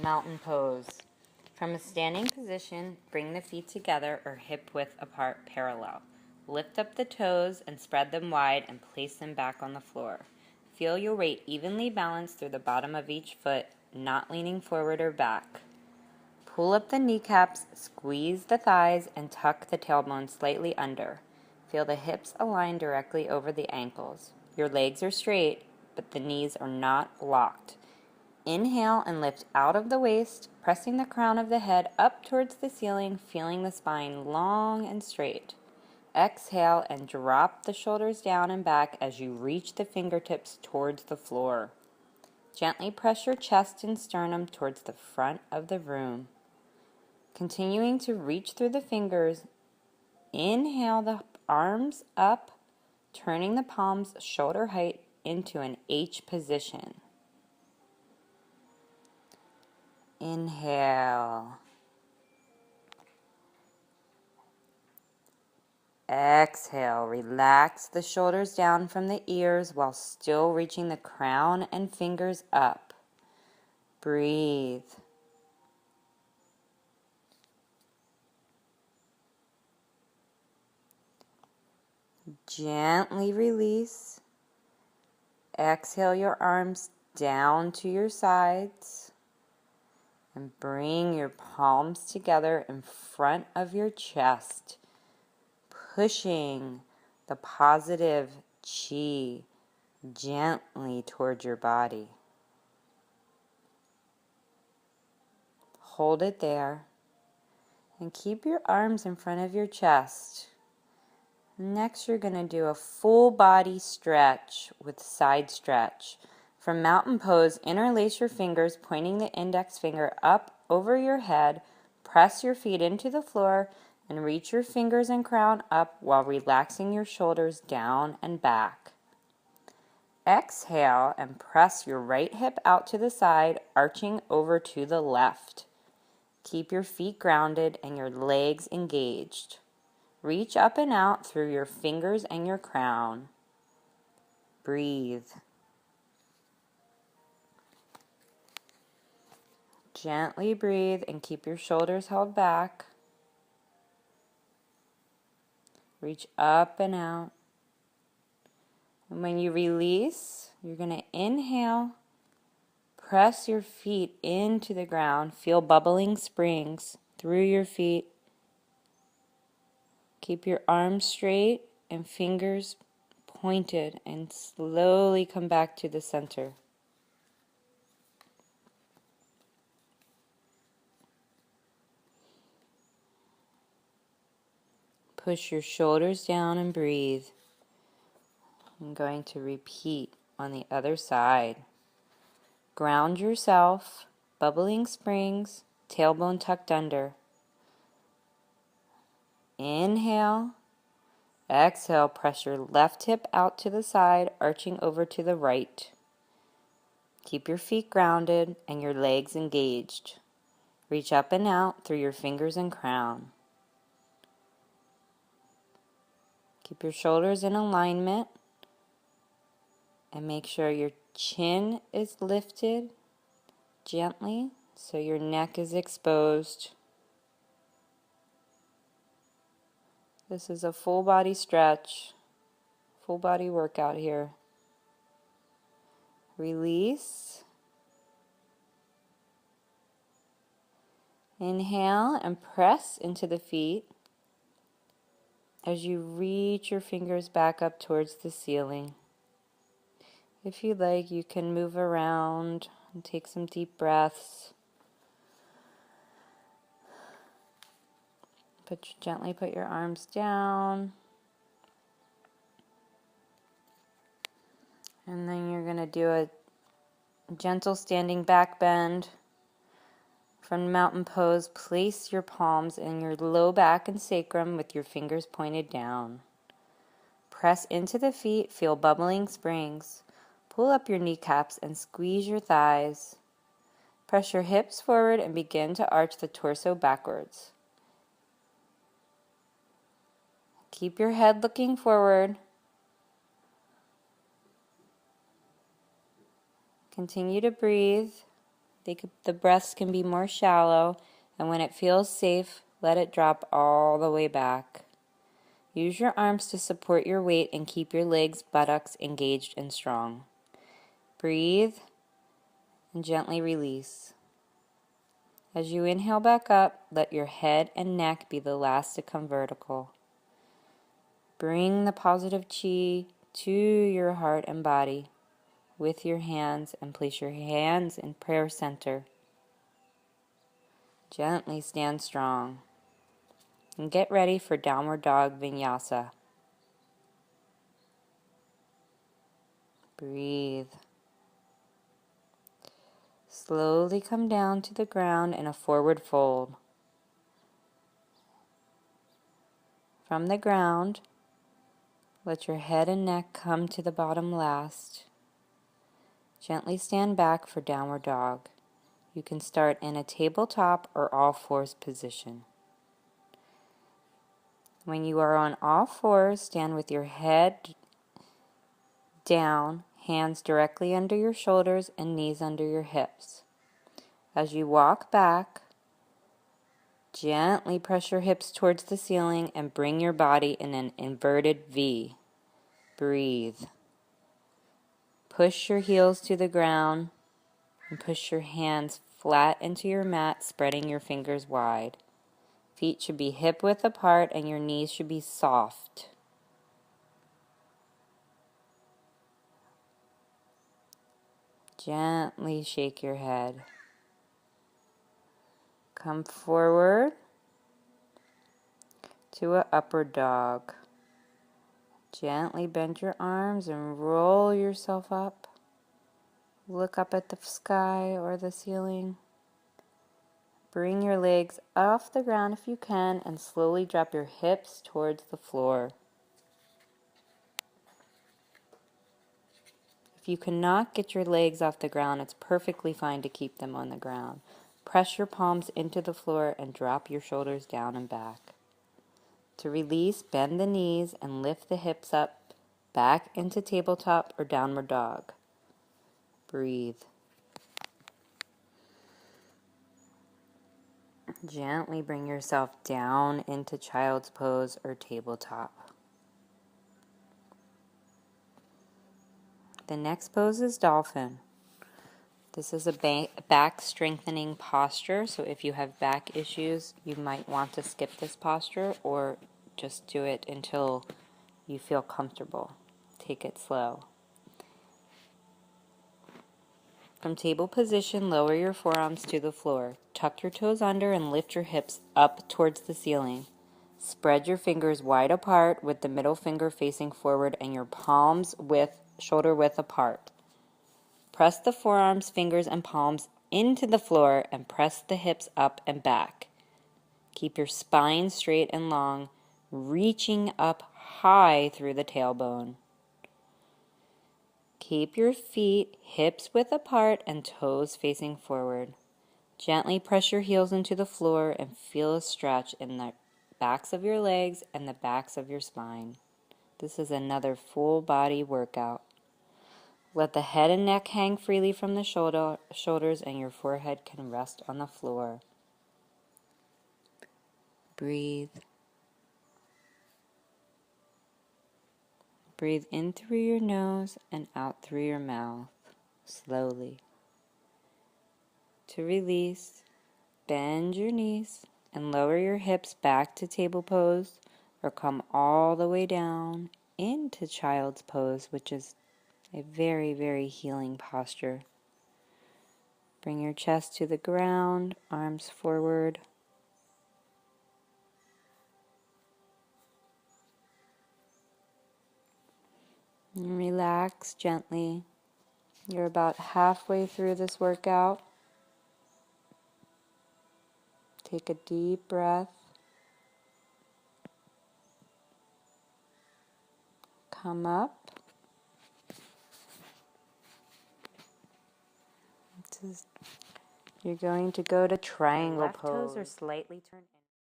Mountain pose. From a standing position, bring the feet together or hip width apart parallel. Lift up the toes and spread them wide and place them back on the floor. Feel your weight evenly balanced through the bottom of each foot, not leaning forward or back. Pull up the kneecaps, squeeze the thighs, and tuck the tailbone slightly under. Feel the hips align directly over the ankles. Your legs are straight, but the knees are not locked. Inhale and lift out of the waist, pressing the crown of the head up towards the ceiling, feeling the spine long and straight. Exhale and drop the shoulders down and back as you reach the fingertips towards the floor. Gently press your chest and sternum towards the front of the room. Continuing to reach through the fingers, inhale the arms up, turning the palms shoulder height into an H position. Inhale. Exhale, relax the shoulders down from the ears while still reaching the crown and fingers up. Breathe. Gently release. Exhale your arms down to your sides and bring your palms together in front of your chest, pushing the positive chi gently towards your body. Hold it there and keep your arms in front of your chest. Next, you're going to do a full body stretch with side stretch. From mountain pose, interlace your fingers, pointing the index finger up over your head. Press your feet into the floor and reach your fingers and crown up while relaxing your shoulders down and back. Exhale and press your right hip out to the side, arching over to the left. Keep your feet grounded and your legs engaged. Reach up and out through your fingers and your crown. Breathe. Gently breathe and keep your shoulders held back. Reach up and out. And when you release, you're going to inhale. Press your feet into the ground. Feel bubbling springs through your feet. Keep your arms straight and fingers pointed and slowly come back to the center. Push your shoulders down and breathe. I'm going to repeat on the other side. Ground yourself, bubbling springs, tailbone tucked under. Inhale. Exhale, press your left hip out to the side, arching over to the right. Keep your feet grounded and your legs engaged. Reach up and out through your fingers and crown. Keep your shoulders in alignment and make sure your chin is lifted gently so your neck is exposed. This is a full body stretch, full body workout here. Release. Inhale and press into the feet as you reach your fingers back up towards the ceiling. If you like, you can move around and take some deep breaths. Gently put your arms down. And then you're going to do a gentle standing back bend. From mountain pose, place your palms in your low back and sacrum with your fingers pointed down. Press into the feet, feel bubbling springs. Pull up your kneecaps and squeeze your thighs. Press your hips forward and begin to arch the torso backwards. Keep your head looking forward. Continue to breathe. The breaths can be more shallow, and when it feels safe, let it drop all the way back. Use your arms to support your weight and keep your legs, buttocks engaged and strong. Breathe and gently release. As you inhale back up, let your head and neck be the last to come vertical. Bring the positive chi to your heart and body with your hands and place your hands in prayer center. Gently stand strong and get ready for Downward Dog Vinyasa. Breathe. Slowly come down to the ground in a forward fold. From the ground, let your head and neck come to the bottom last. Gently stand back for Downward Dog. You can start in a tabletop or all fours position. When you are on all fours, stand with your head down, hands directly under your shoulders and knees under your hips. As you walk back, gently press your hips towards the ceiling and bring your body in an inverted V. Breathe. Push your heels to the ground and push your hands flat into your mat, spreading your fingers wide. Feet should be hip-width apart and your knees should be soft. Gently shake your head. Come forward to an upward dog. Gently bend your arms and roll yourself up. Look up at the sky or the ceiling. Bring your legs off the ground if you can and slowly drop your hips towards the floor. If you cannot get your legs off the ground, it's perfectly fine to keep them on the ground. Press your palms into the floor and drop your shoulders down and back. To release, bend the knees and lift the hips up, back into tabletop or downward dog. Breathe. Gently bring yourself down into child's pose or tabletop. The next pose is dolphin. This is a back strengthening posture, so if you have back issues, you might want to skip this posture or just do it until you feel comfortable. Take it slow. From table position, lower your forearms to the floor. Tuck your toes under and lift your hips up towards the ceiling. Spread your fingers wide apart with the middle finger facing forward and your palms shoulder width apart. Press the forearms, fingers, and palms into the floor and press the hips up and back. Keep your spine straight and long, reaching up high through the tailbone. Keep your feet hips width apart and toes facing forward. Gently press your heels into the floor and feel a stretch in the backs of your legs and the backs of your spine. This is another full body workout. Let the head and neck hang freely from the shoulders and your forehead can rest on the floor. Breathe. Breathe in through your nose and out through your mouth, slowly. To release, bend your knees and lower your hips back to table pose or come all the way down into child's pose, which is a very, very healing posture. Bring your chest to the ground, arms forward. And relax gently. You're about halfway through this workout. Take a deep breath. Come up. You're going to go to triangle pose. Left toes are slightly turned